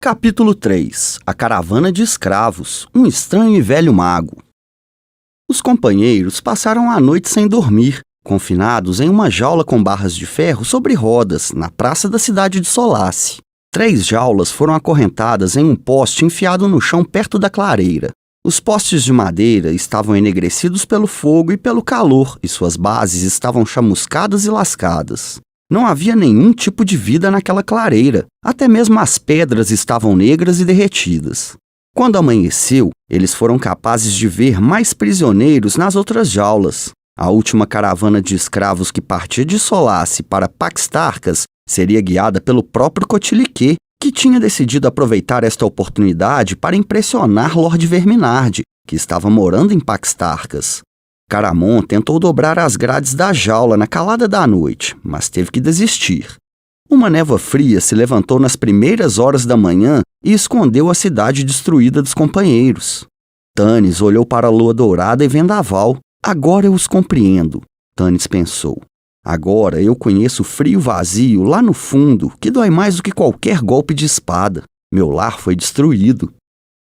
Capítulo 3 A Caravana de Escravos, um estranho e velho mago. Os companheiros passaram a noite sem dormir, confinados em uma jaula com barras de ferro sobre rodas, na praça da cidade de Solace. 3 jaulas foram acorrentadas em um poste enfiado no chão perto da clareira. Os postes de madeira estavam enegrecidos pelo fogo e pelo calor, e suas bases estavam chamuscadas e lascadas. Não havia nenhum tipo de vida naquela clareira, até mesmo as pedras estavam negras e derretidas. Quando amanheceu, eles foram capazes de ver mais prisioneiros nas outras jaulas. A última caravana de escravos que partia de Solace para Paxtarcas seria guiada pelo próprio Coatiliquet, que tinha decidido aproveitar esta oportunidade para impressionar Lord Verminard, que estava morando em Paxtarcas. Caramon tentou dobrar as grades da jaula na calada da noite, mas teve que desistir. Uma névoa fria se levantou nas primeiras horas da manhã e escondeu a cidade destruída dos companheiros. Tanis olhou para a lua dourada e vendaval. Agora eu os compreendo, Tanis pensou. Agora eu conheço o frio vazio lá no fundo, que dói mais do que qualquer golpe de espada. Meu lar foi destruído.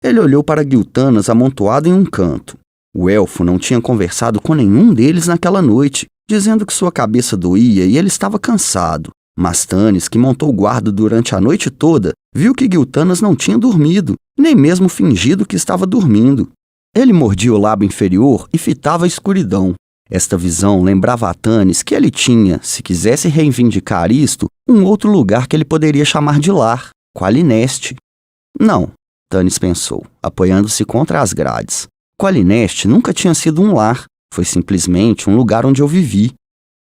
Ele olhou para Giltanas amontoado em um canto. O elfo não tinha conversado com nenhum deles naquela noite, dizendo que sua cabeça doía e ele estava cansado. Mas Tanis, que montou guarda durante a noite toda, viu que Giltanas não tinha dormido, nem mesmo fingido que estava dormindo. Ele mordia o lábio inferior e fitava a escuridão. Esta visão lembrava a Tanis que ele tinha, se quisesse reivindicar isto, um outro lugar que ele poderia chamar de lar, Qualineste. Não, Tanis pensou, apoiando-se contra as grades. Qualineste nunca tinha sido um lar, foi simplesmente um lugar onde eu vivi.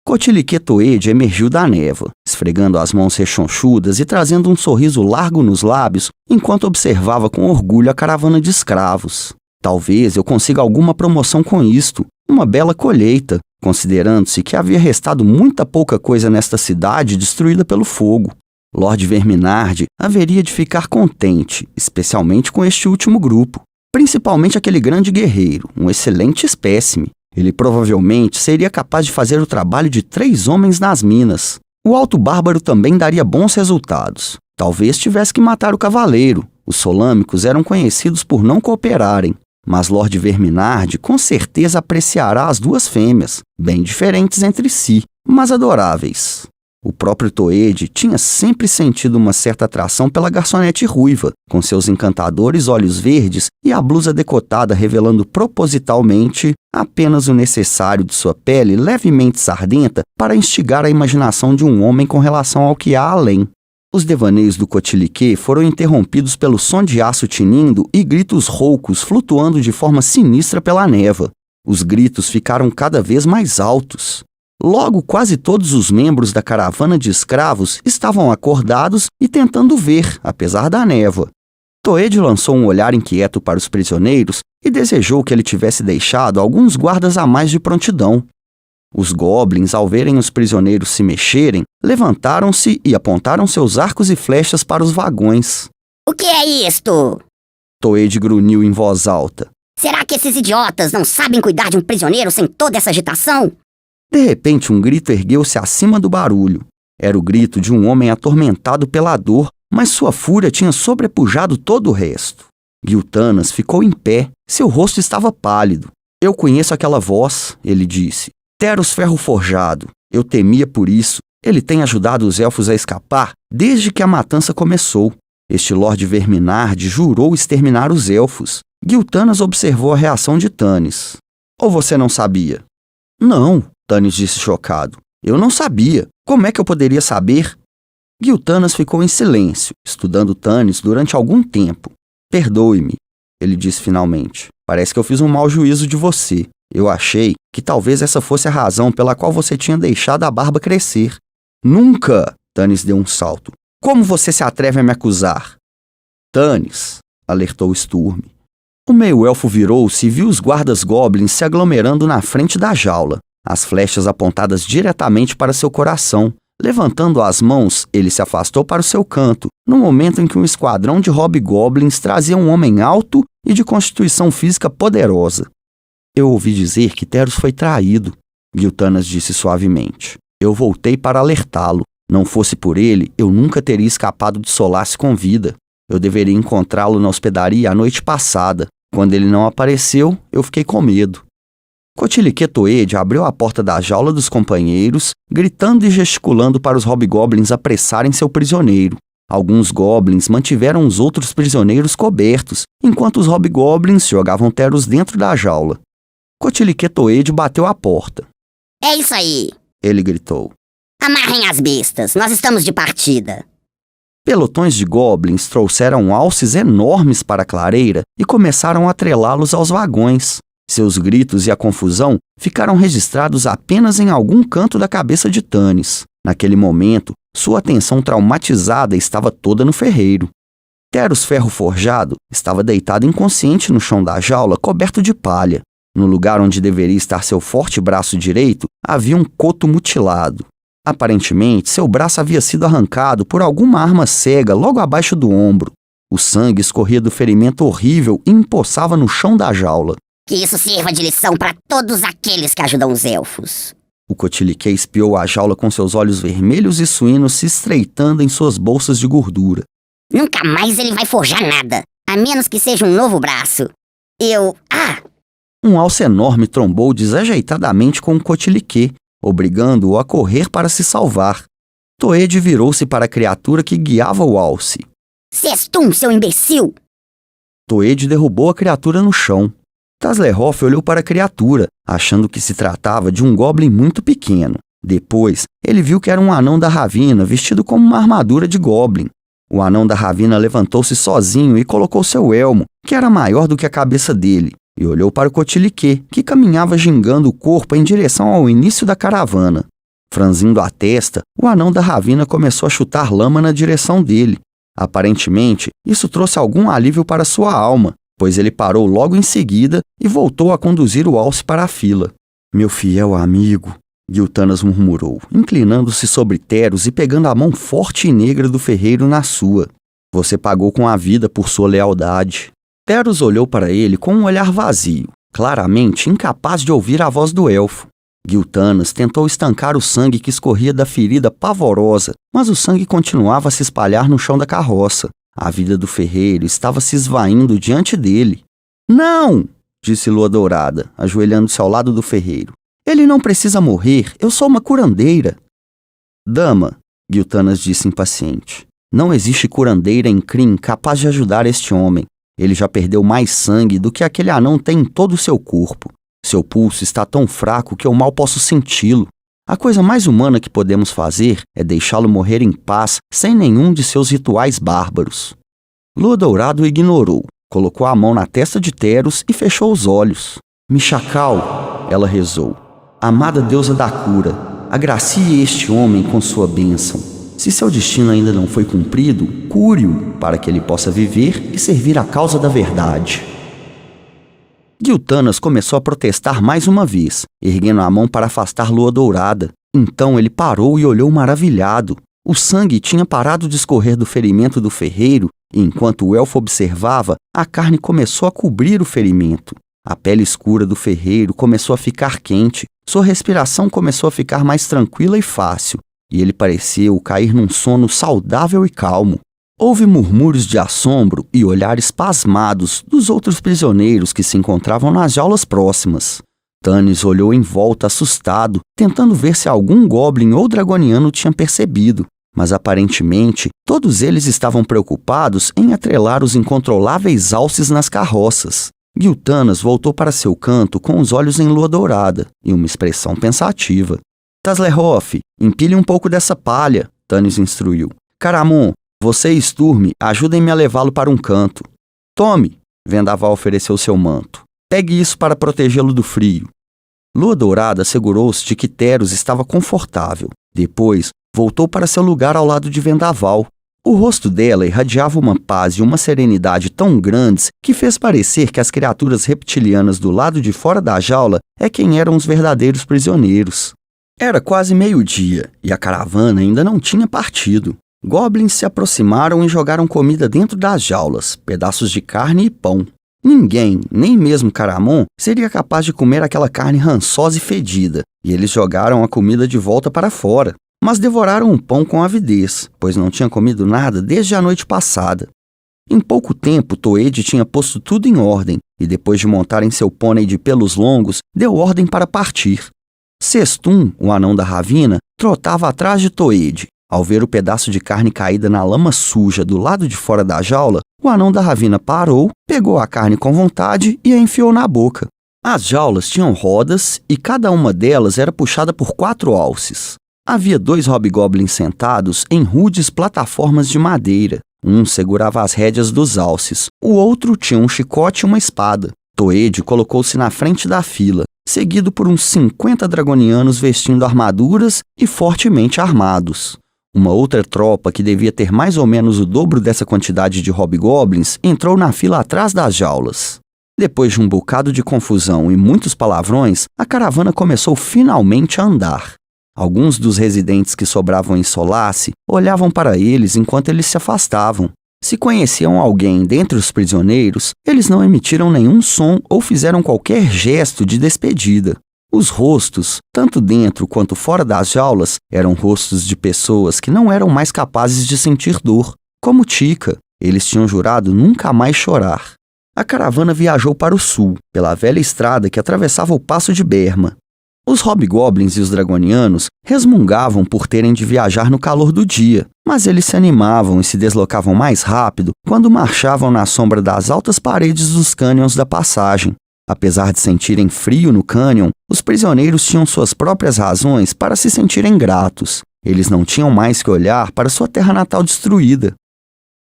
Coatiliquet Toed emergiu da névoa, esfregando as mãos rechonchudas e trazendo um sorriso largo nos lábios enquanto observava com orgulho a caravana de escravos. Talvez eu consiga alguma promoção com isto, uma bela colheita, considerando-se que havia restado muita pouca coisa nesta cidade destruída pelo fogo. Lord Verminard haveria de ficar contente, especialmente com este último grupo. Principalmente aquele grande guerreiro, um excelente espécime. Ele provavelmente seria capaz de fazer o trabalho de 3 homens nas minas. O Alto Bárbaro também daria bons resultados. Talvez tivesse que matar o cavaleiro. Os solâmicos eram conhecidos por não cooperarem. Mas Lord Verminard com certeza apreciará as 2 fêmeas, bem diferentes entre si, mas adoráveis. O próprio Toed tinha sempre sentido uma certa atração pela garçonete ruiva, com seus encantadores olhos verdes e a blusa decotada revelando propositalmente apenas o necessário de sua pele levemente sardenta para instigar a imaginação de um homem com relação ao que há além. Os devaneios do Coatiliquet foram interrompidos pelo som de aço tinindo e gritos roucos flutuando de forma sinistra pela névoa. Os gritos ficaram cada vez mais altos. Logo, quase todos os membros da caravana de escravos estavam acordados e tentando ver, apesar da névoa. Toed lançou um olhar inquieto para os prisioneiros e desejou que ele tivesse deixado alguns guardas a mais de prontidão. Os goblins, ao verem os prisioneiros se mexerem, levantaram-se e apontaram seus arcos e flechas para os vagões. O que é isto? Toed grunhiu em voz alta. Será que esses idiotas não sabem cuidar de um prisioneiro sem toda essa agitação? De repente, um grito ergueu-se acima do barulho. Era o grito de um homem atormentado pela dor, mas sua fúria tinha sobrepujado todo o resto. Giltanas ficou em pé, seu rosto estava pálido. Eu conheço aquela voz, ele disse. Teros Ferro Forjado. Eu temia por isso. Ele tem ajudado os elfos a escapar desde que a matança começou. Este Lord Verminard jurou exterminar os elfos. Giltanas observou a reação de Tanis. Ou você não sabia? Não, Tanis disse chocado. Eu não sabia. Como é que eu poderia saber? Giltanas ficou em silêncio, estudando Tanis durante algum tempo. Perdoe-me, ele disse finalmente. Parece que eu fiz um mau juízo de você. Eu achei que talvez essa fosse a razão pela qual você tinha deixado a barba crescer. Nunca! Tanis deu um salto. Como você se atreve a me acusar? Tanis, alertou Sturm. O meio-elfo virou-se e viu os guardas goblins se aglomerando na frente da jaula, as flechas apontadas diretamente para seu coração. Levantando as mãos, ele se afastou para o seu canto, no momento em que um esquadrão de hobgoblins trazia um homem alto e de constituição física poderosa. Eu ouvi dizer que Teros foi traído, Giltanas disse suavemente. Eu voltei para alertá-lo. Não fosse por ele, eu nunca teria escapado de Solace com vida. Eu deveria encontrá-lo na hospedaria a noite passada. Quando ele não apareceu, eu fiquei com medo. Coatiliquê Toed abriu a porta da jaula dos companheiros, gritando e gesticulando para os hobgoblins apressarem seu prisioneiro. Alguns goblins mantiveram os outros prisioneiros cobertos, enquanto os hobgoblins jogavam Teros dentro da jaula. Coatiliquê Toed bateu à porta. É isso aí. Ele gritou. Amarrem as bestas, nós estamos de partida. Pelotões de goblins trouxeram alces enormes para a clareira e começaram a atrelá-los aos vagões. Seus gritos e a confusão ficaram registrados apenas em algum canto da cabeça de Tanis. Naquele momento, sua atenção traumatizada estava toda no ferreiro. Teros Ferro Forjado estava deitado inconsciente no chão da jaula, coberto de palha. No lugar onde deveria estar seu forte braço direito, havia um coto mutilado. Aparentemente, seu braço havia sido arrancado por alguma arma cega logo abaixo do ombro. O sangue escorria do ferimento horrível e empoçava no chão da jaula. Que isso sirva de lição para todos aqueles que ajudam os elfos. O Coatiliquê espiou a jaula com seus olhos vermelhos e suínos se estreitando em suas bolsas de gordura. Nunca mais ele vai forjar nada, a menos que seja um novo braço. Um alce enorme trombou desajeitadamente com o Coatiliquê, obrigando-o a correr para se salvar. Toed virou-se para a criatura que guiava o alce. Cestum, seu imbecil! Toed derrubou a criatura no chão. Taslerhoff olhou para a criatura, achando que se tratava de um goblin muito pequeno. Depois, ele viu que era um anão da Ravina vestido como uma armadura de goblin. O anão da Ravina levantou-se sozinho e colocou seu elmo, que era maior do que a cabeça dele, e olhou para o Coatiliquê, que caminhava gingando o corpo em direção ao início da caravana. Franzindo a testa, o anão da Ravina começou a chutar lama na direção dele. Aparentemente, isso trouxe algum alívio para sua alma, pois ele parou logo em seguida e voltou a conduzir o alce para a fila. Meu fiel amigo, Giltanas murmurou, inclinando-se sobre Teros e pegando a mão forte e negra do ferreiro na sua. Você pagou com a vida por sua lealdade. Teros olhou para ele com um olhar vazio, claramente incapaz de ouvir a voz do elfo. Giltanas tentou estancar o sangue que escorria da ferida pavorosa, mas o sangue continuava a se espalhar no chão da carroça. A vida do ferreiro estava se esvaindo diante dele. Não! Disse Lua Dourada, ajoelhando-se ao lado do ferreiro. Ele não precisa morrer, eu sou uma curandeira. Dama, Giltanas disse impaciente, não existe curandeira em Kryn capaz de ajudar este homem. Ele já perdeu mais sangue do que aquele anão tem em todo o seu corpo. Seu pulso está tão fraco que eu mal posso senti-lo. A coisa mais humana que podemos fazer é deixá-lo morrer em paz, sem nenhum de seus rituais bárbaros. Lua Dourado o ignorou, colocou a mão na testa de Teros e fechou os olhos. Mixacal, ela rezou, amada deusa da cura, agracie este homem com sua bênção. Se seu destino ainda não foi cumprido, cure-o, para que ele possa viver e servir a causa da verdade. Giltanas começou a protestar mais uma vez, erguendo a mão para afastar Lua Dourada. Então ele parou e olhou maravilhado. O sangue tinha parado de escorrer do ferimento do ferreiro, e enquanto o elfo observava, a carne começou a cobrir o ferimento. A pele escura do ferreiro começou a ficar quente, sua respiração começou a ficar mais tranquila e fácil, e ele pareceu cair num sono saudável e calmo. Houve murmúrios de assombro e olhares pasmados dos outros prisioneiros que se encontravam nas jaulas próximas. Tanis olhou em volta assustado, tentando ver se algum goblin ou dragoniano tinha percebido, mas aparentemente todos eles estavam preocupados em atrelar os incontroláveis alces nas carroças. Giltanas voltou para seu canto com os olhos em Lua Dourada e uma expressão pensativa. Taslerhoff, empilhe um pouco dessa palha, Tanis instruiu. Caramon, você e Sturme, ajudem-me a levá-lo para um canto. Tome, Vendaval ofereceu seu manto. Pegue isso para protegê-lo do frio. Lua Dourada assegurou-se de que Teros estava confortável. Depois, voltou para seu lugar ao lado de Vendaval. O rosto dela irradiava uma paz e uma serenidade tão grandes que fez parecer que as criaturas reptilianas do lado de fora da jaula é quem eram os verdadeiros prisioneiros. Era quase meio-dia e a caravana ainda não tinha partido. Goblins se aproximaram e jogaram comida dentro das jaulas, pedaços de carne e pão. Ninguém, nem mesmo Caramon, seria capaz de comer aquela carne rançosa e fedida, e eles jogaram a comida de volta para fora. Mas devoraram o pão com avidez, pois não tinham comido nada desde a noite passada. Em pouco tempo, Toed tinha posto tudo em ordem e, depois de montar em seu pônei de pelos longos, deu ordem para partir. Sestum, o anão da ravina, trotava atrás de Toed. Ao ver o pedaço de carne caída na lama suja do lado de fora da jaula, o anão da ravina parou, pegou a carne com vontade e a enfiou na boca. As jaulas tinham rodas e cada uma delas era puxada por 4 alces. Havia 2 hobgoblins sentados em rudes plataformas de madeira. Um segurava as rédeas dos alces, o outro tinha um chicote e uma espada. Toed colocou-se na frente da fila, seguido por uns 50 dragonianos vestindo armaduras e fortemente armados. Uma outra tropa, que devia ter mais ou menos o dobro dessa quantidade de hobgoblins, entrou na fila atrás das jaulas. Depois de um bocado de confusão e muitos palavrões, a caravana começou finalmente a andar. Alguns dos residentes que sobravam em Solace olhavam para eles enquanto eles se afastavam. Se conheciam alguém dentre os prisioneiros, eles não emitiram nenhum som ou fizeram qualquer gesto de despedida. Os rostos, tanto dentro quanto fora das jaulas, eram rostos de pessoas que não eram mais capazes de sentir dor, como Tika. Eles tinham jurado nunca mais chorar. A caravana viajou para o sul, pela velha estrada que atravessava o Passo de Berma. Os hobgoblins e os dragonianos resmungavam por terem de viajar no calor do dia, mas eles se animavam e se deslocavam mais rápido quando marchavam na sombra das altas paredes dos cânions da passagem. Apesar de sentirem frio no cânion, os prisioneiros tinham suas próprias razões para se sentirem gratos. Eles não tinham mais que olhar para sua terra natal destruída.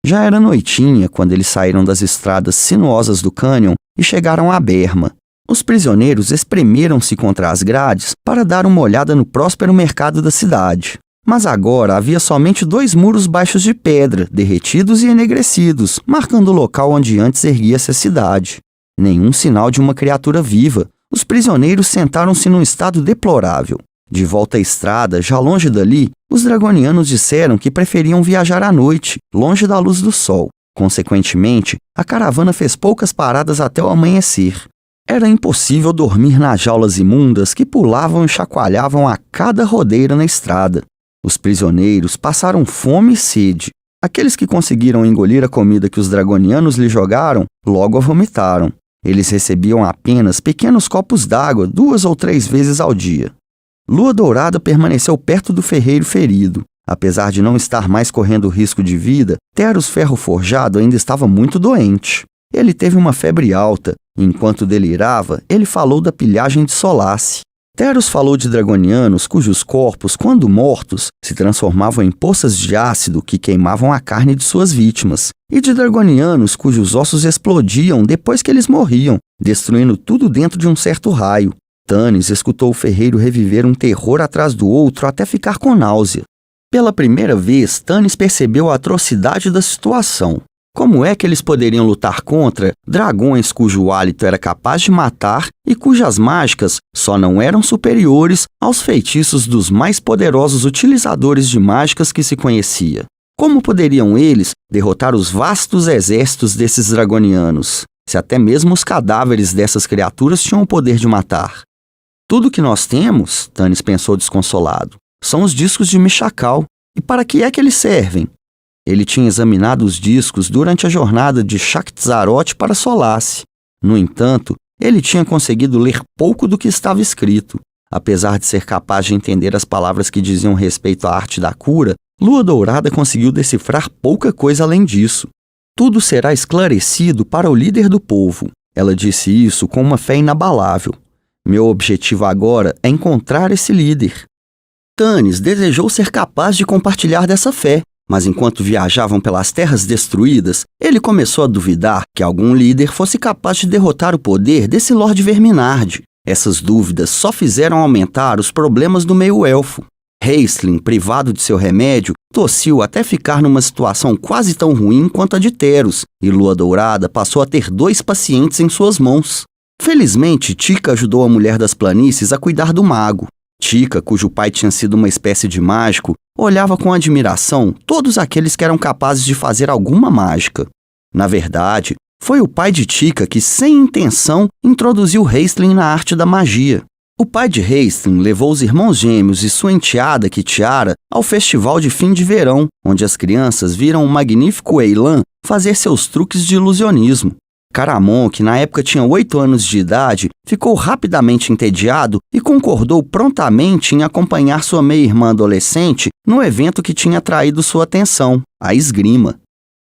Já era noitinha quando eles saíram das estradas sinuosas do cânion e chegaram a Berma. Os prisioneiros espremeram-se contra as grades para dar uma olhada no próspero mercado da cidade. Mas agora havia somente 2 muros baixos de pedra, derretidos e enegrecidos, marcando o local onde antes erguia-se a cidade. Nenhum sinal de uma criatura viva. Os prisioneiros sentaram-se num estado deplorável. De volta à estrada, já longe dali, os dragonianos disseram que preferiam viajar à noite, longe da luz do sol. Consequentemente, a caravana fez poucas paradas até o amanhecer. Era impossível dormir nas jaulas imundas que pulavam e chacoalhavam a cada rodeira na estrada. Os prisioneiros passaram fome e sede. Aqueles que conseguiram engolir a comida que os dragonianos lhe jogaram, logo a vomitaram. Eles recebiam apenas pequenos copos d'água 2 ou 3 vezes ao dia. Lua Dourada permaneceu perto do ferreiro ferido. Apesar de não estar mais correndo risco de vida, Teros Ferro Forjado ainda estava muito doente. Ele teve uma febre alta. Enquanto delirava, ele falou da pilhagem de Solace. Teros falou de dragonianos cujos corpos, quando mortos, se transformavam em poças de ácido que queimavam a carne de suas vítimas, e de dragonianos cujos ossos explodiam depois que eles morriam, destruindo tudo dentro de um certo raio. Tanis escutou o ferreiro reviver um terror atrás do outro até ficar com náusea. Pela primeira vez, Tanis percebeu a atrocidade da situação. Como é que eles poderiam lutar contra dragões cujo hálito era capaz de matar e cujas mágicas só não eram superiores aos feitiços dos mais poderosos utilizadores de mágicas que se conhecia? Como poderiam eles derrotar os vastos exércitos desses dragonianos, se até mesmo os cadáveres dessas criaturas tinham o poder de matar? Tudo que nós temos, Tanis pensou desconsolado, são os discos de Mishakal. E para que é que eles servem? Ele tinha examinado os discos durante a jornada de Shaktizaroth para Solace. No entanto, ele tinha conseguido ler pouco do que estava escrito. Apesar de ser capaz de entender as palavras que diziam respeito à arte da cura, Lua Dourada conseguiu decifrar pouca coisa além disso. Tudo será esclarecido para o líder do povo. Ela disse isso com uma fé inabalável. Meu objetivo agora é encontrar esse líder. Tanis desejou ser capaz de compartilhar dessa fé. Mas enquanto viajavam pelas terras destruídas, ele começou a duvidar que algum líder fosse capaz de derrotar o poder desse Lorde Verminard. Essas dúvidas só fizeram aumentar os problemas do meio-elfo. Raistlin, privado de seu remédio, tossiu até ficar numa situação quase tão ruim quanto a de Teros, e Lua Dourada passou a ter 2 pacientes em suas mãos. Felizmente, Tika ajudou a Mulher das Planícies a cuidar do mago. Tika, cujo pai tinha sido uma espécie de mágico, olhava com admiração todos aqueles que eram capazes de fazer alguma mágica. Na verdade, foi o pai de Tika que, sem intenção, introduziu Raistlin na arte da magia. O pai de Hastings levou os irmãos gêmeos e sua enteada, Kitiara, ao festival de fim de verão, onde as crianças viram o magnífico Eilan fazer seus truques de ilusionismo. Caramon, que na época tinha 8 anos de idade, ficou rapidamente entediado e concordou prontamente em acompanhar sua meia-irmã adolescente no evento que tinha atraído sua atenção, a esgrima.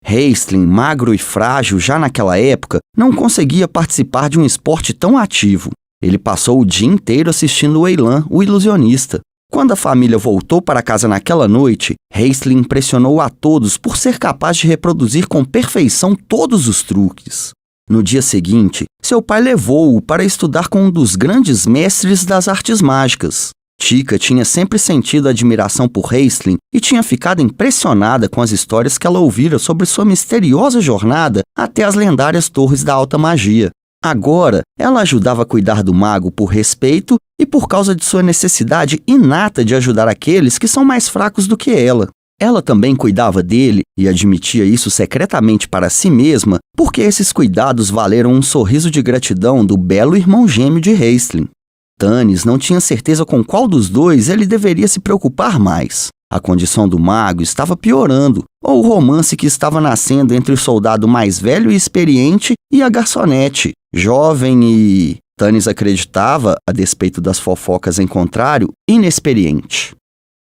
Hastings, magro e frágil já naquela época, não conseguia participar de um esporte tão ativo. Ele passou o dia inteiro assistindo o Eilan, o ilusionista. Quando a família voltou para casa naquela noite, Hastings impressionou a todos por ser capaz de reproduzir com perfeição todos os truques. No dia seguinte, seu pai levou-o para estudar com um dos grandes mestres das artes mágicas. Tika tinha sempre sentido admiração por Hastings e tinha ficado impressionada com as histórias que ela ouvira sobre sua misteriosa jornada até as lendárias torres da alta magia. Agora, ela ajudava a cuidar do mago por respeito e por causa de sua necessidade inata de ajudar aqueles que são mais fracos do que ela. Ela também cuidava dele e admitia isso secretamente para si mesma, porque esses cuidados valeram um sorriso de gratidão do belo irmão gêmeo de Hastings. Stannis não tinha certeza com qual dos dois ele deveria se preocupar mais. A condição do mago estava piorando, ou o romance que estava nascendo entre o soldado mais velho e experiente e a garçonete, jovem e, Stannis acreditava, a despeito das fofocas em contrário, inexperiente.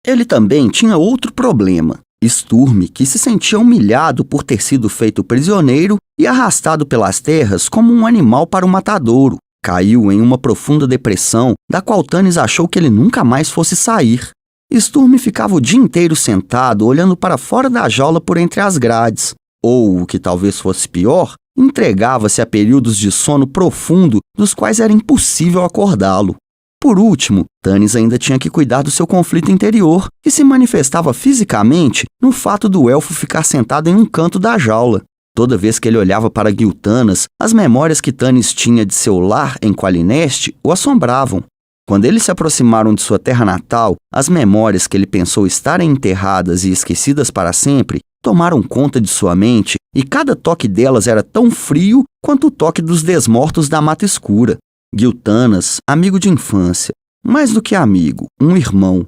Ele também tinha outro problema. Sturm, que se sentia humilhado por ter sido feito prisioneiro e arrastado pelas terras como um animal para o matadouro, caiu em uma profunda depressão, da qual Stannis achou que ele nunca mais fosse sair. Sturm ficava o dia inteiro sentado, olhando para fora da jaula por entre as grades, ou, o que talvez fosse pior, entregava-se a períodos de sono profundo dos quais era impossível acordá-lo. Por último, Stannis ainda tinha que cuidar do seu conflito interior, que se manifestava fisicamente no fato do elfo ficar sentado em um canto da jaula. Toda vez que ele olhava para Giltanas, as memórias que Stannis tinha de seu lar em Qualineste o assombravam. Quando eles se aproximaram de sua terra natal, as memórias que ele pensou estarem enterradas e esquecidas para sempre tomaram conta de sua mente, e cada toque delas era tão frio quanto o toque dos desmortos da Mata Escura. Giltanas, amigo de infância, mais do que amigo, um irmão.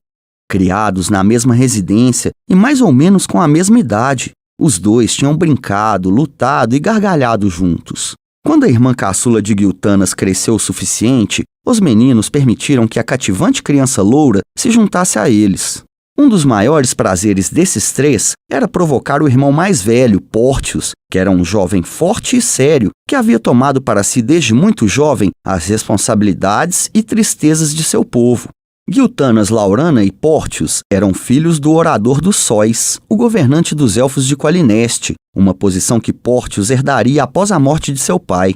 Criados na mesma residência e mais ou menos com a mesma idade, os dois tinham brincado, lutado e gargalhado juntos. Quando a irmã caçula de Giltanas cresceu o suficiente, os meninos permitiram que a cativante criança loura se juntasse a eles. Um dos maiores prazeres desses três era provocar o irmão mais velho, Portius, que era um jovem forte e sério, que havia tomado para si desde muito jovem as responsabilidades e tristezas de seu povo. Giltanas, Laurana e Portius eram filhos do Orador dos Sóis, o governante dos Elfos de Qualineste, uma posição que Portius herdaria após a morte de seu pai.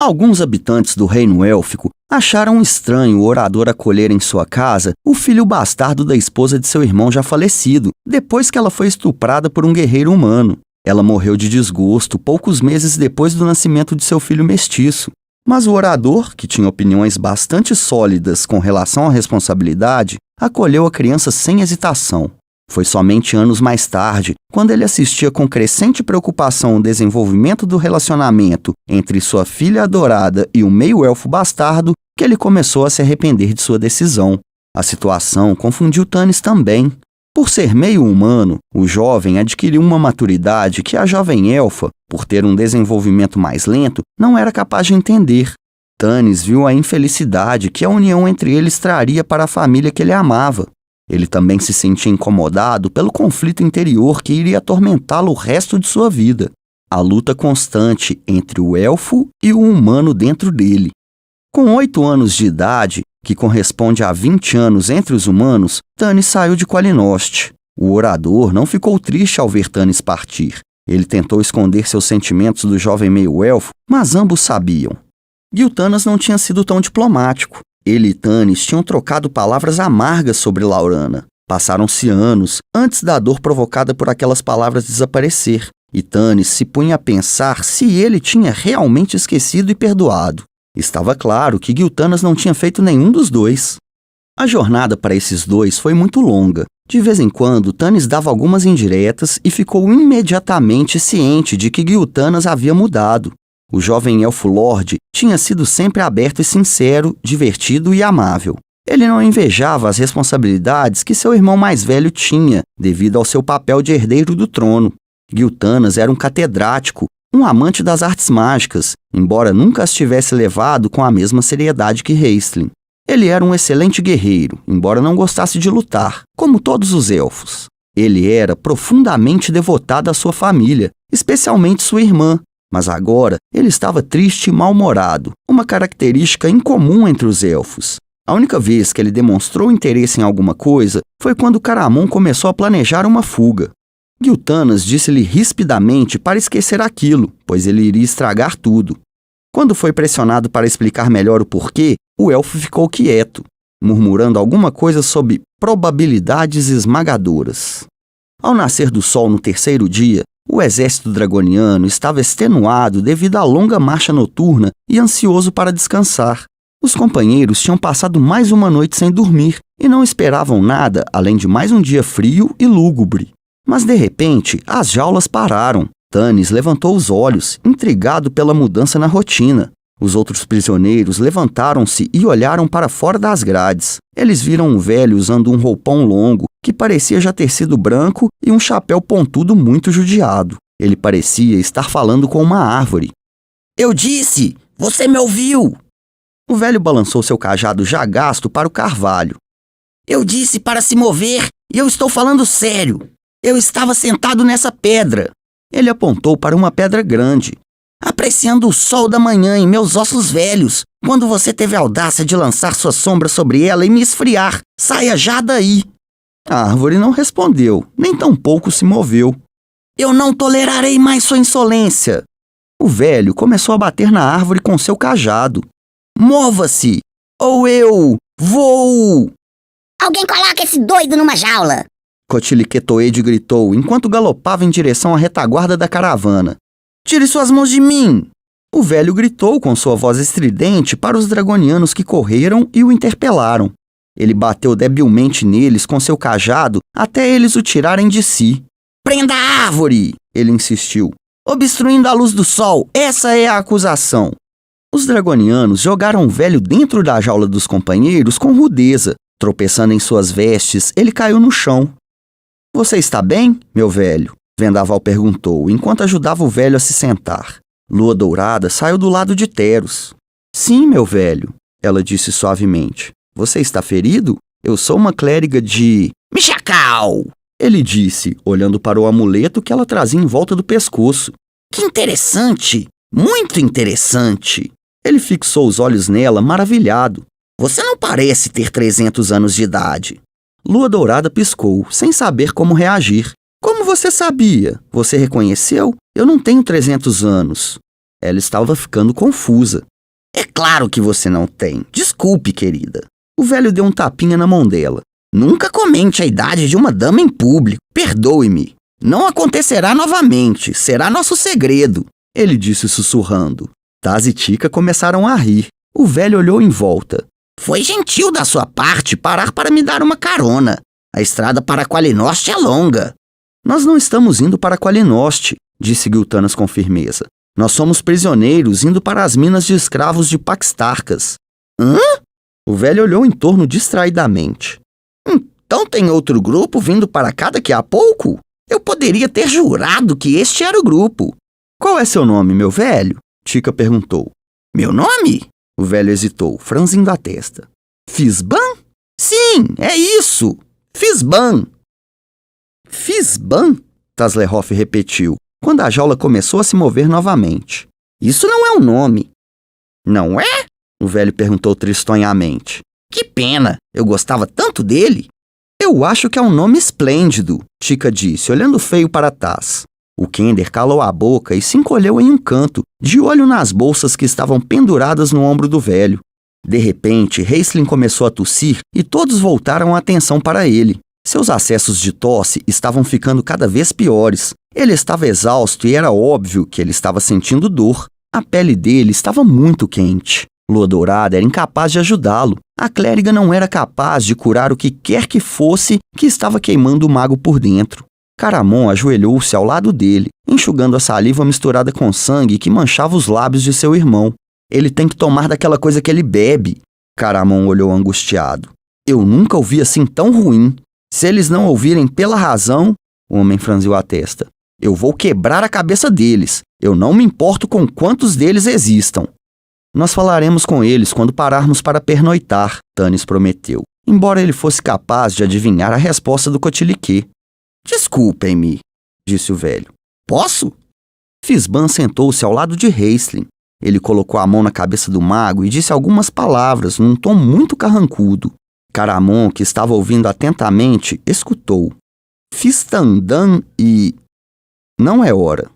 Alguns habitantes do reino élfico acharam estranho o Orador acolher em sua casa o filho bastardo da esposa de seu irmão já falecido, depois que ela foi estuprada por um guerreiro humano. Ela morreu de desgosto poucos meses depois do nascimento de seu filho mestiço. Mas o Orador, que tinha opiniões bastante sólidas com relação à responsabilidade, acolheu a criança sem hesitação. Foi somente anos mais tarde, quando ele assistia com crescente preocupação o desenvolvimento do relacionamento entre sua filha adorada e o meio-elfo bastardo, que ele começou a se arrepender de sua decisão. A situação confundiu Stannis também. Por ser meio humano, o jovem adquiriu uma maturidade que a jovem elfa, por ter um desenvolvimento mais lento, não era capaz de entender. Stannis viu a infelicidade que a união entre eles traria para a família que ele amava. Ele também se sentia incomodado pelo conflito interior que iria atormentá-lo o resto de sua vida. A luta constante entre o elfo e o humano dentro dele. Com 8 anos de idade, que corresponde a 20 anos entre os humanos, Stannis saiu de Qualinost. O Orador não ficou triste ao ver Stannis partir. Ele tentou esconder seus sentimentos do jovem meio-elfo, mas ambos sabiam. Giltanas não tinha sido tão diplomático. Ele e Stannis tinham trocado palavras amargas sobre Laurana. Passaram-se anos antes da dor provocada por aquelas palavras desaparecer, e Stannis se punha a pensar se ele tinha realmente esquecido e perdoado. Estava claro que Giltanas não tinha feito nenhum dos dois. A jornada para esses dois foi muito longa. De vez em quando, Stannis dava algumas indiretas e ficou imediatamente ciente de que Giltanas havia mudado. O jovem elfo Lorde tinha sido sempre aberto e sincero, divertido e amável. Ele não invejava as responsabilidades que seu irmão mais velho tinha, devido ao seu papel de herdeiro do trono. Giltanas era um catedrático, um amante das artes mágicas, embora nunca as tivesse levado com a mesma seriedade que Raistlin. Ele era um excelente guerreiro, embora não gostasse de lutar, como todos os elfos. Ele era profundamente devotado à sua família, especialmente sua irmã, mas agora ele estava triste e mal-humorado, uma característica incomum entre os elfos. A única vez que ele demonstrou interesse em alguma coisa foi quando Caramon começou a planejar uma fuga. Giltanas disse-lhe rispidamente para esquecer aquilo, pois ele iria estragar tudo. Quando foi pressionado para explicar melhor o porquê, o elfo ficou quieto, murmurando alguma coisa sobre probabilidades esmagadoras. Ao nascer do sol no terceiro dia, o exército dragoniano estava extenuado devido à longa marcha noturna e ansioso para descansar. Os companheiros tinham passado mais uma noite sem dormir e não esperavam nada além de mais um dia frio e lúgubre. Mas de repente, as jaulas pararam. Tanis levantou os olhos, intrigado pela mudança na rotina. Os outros prisioneiros levantaram-se e olharam para fora das grades. Eles viram um velho usando um roupão longo, que parecia já ter sido branco, e um chapéu pontudo muito judiado. Ele parecia estar falando com uma árvore. Eu disse! Você me ouviu! O velho balançou seu cajado já gasto para o carvalho. Eu disse para se mover e eu estou falando sério. Eu estava sentado nessa pedra. Ele apontou para uma pedra grande. Apreciando o sol da manhã em meus ossos velhos, quando você teve a audácia de lançar sua sombra sobre ela e me esfriar. Saia já daí! A árvore não respondeu, nem tampouco se moveu. Eu não tolerarei mais sua insolência! O velho começou a bater na árvore com seu cajado. Mova-se! Ou eu vou! Alguém coloca esse doido numa jaula! Cotiliquetoide gritou enquanto galopava em direção à retaguarda da caravana. Tire suas mãos de mim! O velho gritou com sua voz estridente para os dragonianos que correram e o interpelaram. Ele bateu debilmente neles com seu cajado até eles o tirarem de si. Prenda a árvore! Ele insistiu. Obstruindo a luz do sol, essa é a acusação. Os dragonianos jogaram o velho dentro da jaula dos companheiros com rudeza. Tropeçando em suas vestes, ele caiu no chão. Você está bem, meu velho? Vendaval perguntou, enquanto ajudava o velho a se sentar. Lua Dourada saiu do lado de Teros. Sim, meu velho, ela disse suavemente. Você está ferido? Eu sou uma clériga de... Michacal! Ele disse, olhando para o amuleto que ela trazia em volta do pescoço. Que interessante! Muito interessante! Ele fixou os olhos nela, maravilhado. Você não parece ter 300 anos de idade. Lua Dourada piscou, sem saber como reagir. Como você sabia? Você reconheceu? Eu não tenho 300 anos. Ela estava ficando confusa. É claro que você não tem. Desculpe, querida. O velho deu um tapinha na mão dela. Nunca comente a idade de uma dama em público. Perdoe-me. Não acontecerá novamente. Será nosso segredo. Ele disse sussurrando. Taz e Tika começaram a rir. O velho olhou em volta. Foi gentil da sua parte parar para me dar uma carona. A estrada para Qualinost é longa. Nós não estamos indo para Qualinost, disse Giltanas com firmeza. Nós somos prisioneiros indo para as minas de escravos de Paxtarcas. Hã? O velho olhou em torno distraidamente. Então tem outro grupo vindo para cá daqui a pouco? Eu poderia ter jurado que este era o grupo. Qual é seu nome, meu velho? Tika perguntou. Meu nome? O velho hesitou, franzindo a testa. Fizban? Sim, é isso. Fizban. Fizban? Taslehoff repetiu, quando a jaula começou a se mover novamente. Isso não é um nome. Não é? O velho perguntou tristonhamente. Que pena, eu gostava tanto dele. Eu acho que é um nome esplêndido, Tika disse, olhando feio para Taz. O Kender calou a boca e se encolheu em um canto, de olho nas bolsas que estavam penduradas no ombro do velho. De repente, Raistlin começou a tossir e todos voltaram a atenção para ele. Seus acessos de tosse estavam ficando cada vez piores. Ele estava exausto e era óbvio que ele estava sentindo dor. A pele dele estava muito quente. Lua Dourada era incapaz de ajudá-lo. A clériga não era capaz de curar o que quer que fosse que estava queimando o mago por dentro. Caramon ajoelhou-se ao lado dele, enxugando a saliva misturada com sangue que manchava os lábios de seu irmão. Ele tem que tomar daquela coisa que ele bebe. Caramon olhou angustiado. Eu nunca ouvi assim tão ruim. Se eles não ouvirem pela razão... O homem franziu a testa. Eu vou quebrar a cabeça deles. Eu não me importo com quantos deles existam. Nós falaremos com eles quando pararmos para pernoitar, Tanis prometeu, embora ele fosse capaz de adivinhar a resposta do Cotiliquê. Desculpem-me, disse o velho. Posso? Fisban sentou-se ao lado de Raistlin. Ele colocou a mão na cabeça do mago e disse algumas palavras num tom muito carrancudo. Caramon, que estava ouvindo atentamente, escutou. Fistandan e... Não é hora.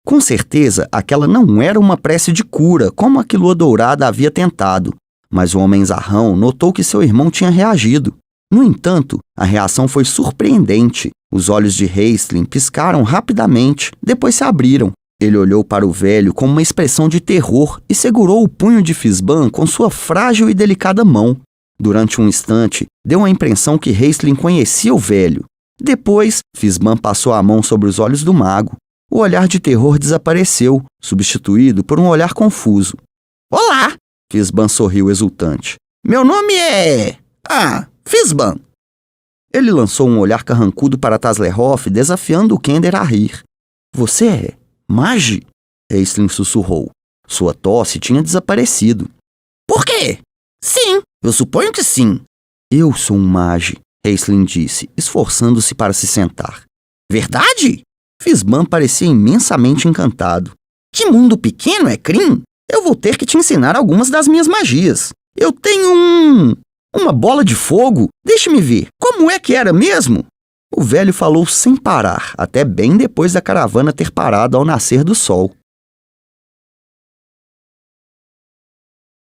Com certeza, aquela não era uma prece de cura, como a que Lua Dourada havia tentado, mas o homem zarrão notou que seu irmão tinha reagido. No entanto, a reação foi surpreendente. Os olhos de Raistlin piscaram rapidamente, depois se abriram. Ele olhou para o velho com uma expressão de terror e segurou o punho de Fisban com sua frágil e delicada mão. Durante um instante, deu a impressão que Raistlin conhecia o velho. Depois, Fisban passou a mão sobre os olhos do mago. O olhar de terror desapareceu, substituído por um olhar confuso. Olá! Fisban sorriu exultante. Meu nome é... Fisban. Ele lançou um olhar carrancudo para Taslerhoff, desafiando o Kender a rir. Você é mage? Raistlin sussurrou. Sua tosse tinha desaparecido. Por quê? Sim, eu suponho que sim. Eu sou um mage, Raistlin disse, esforçando-se para se sentar. Verdade? Fisban parecia imensamente encantado. Que mundo pequeno é Krynn? Eu vou ter que te ensinar algumas das minhas magias. Eu tenho uma bola de fogo. Deixe-me ver. Como é que era mesmo? O velho falou sem parar, até bem depois da caravana ter parado ao nascer do sol.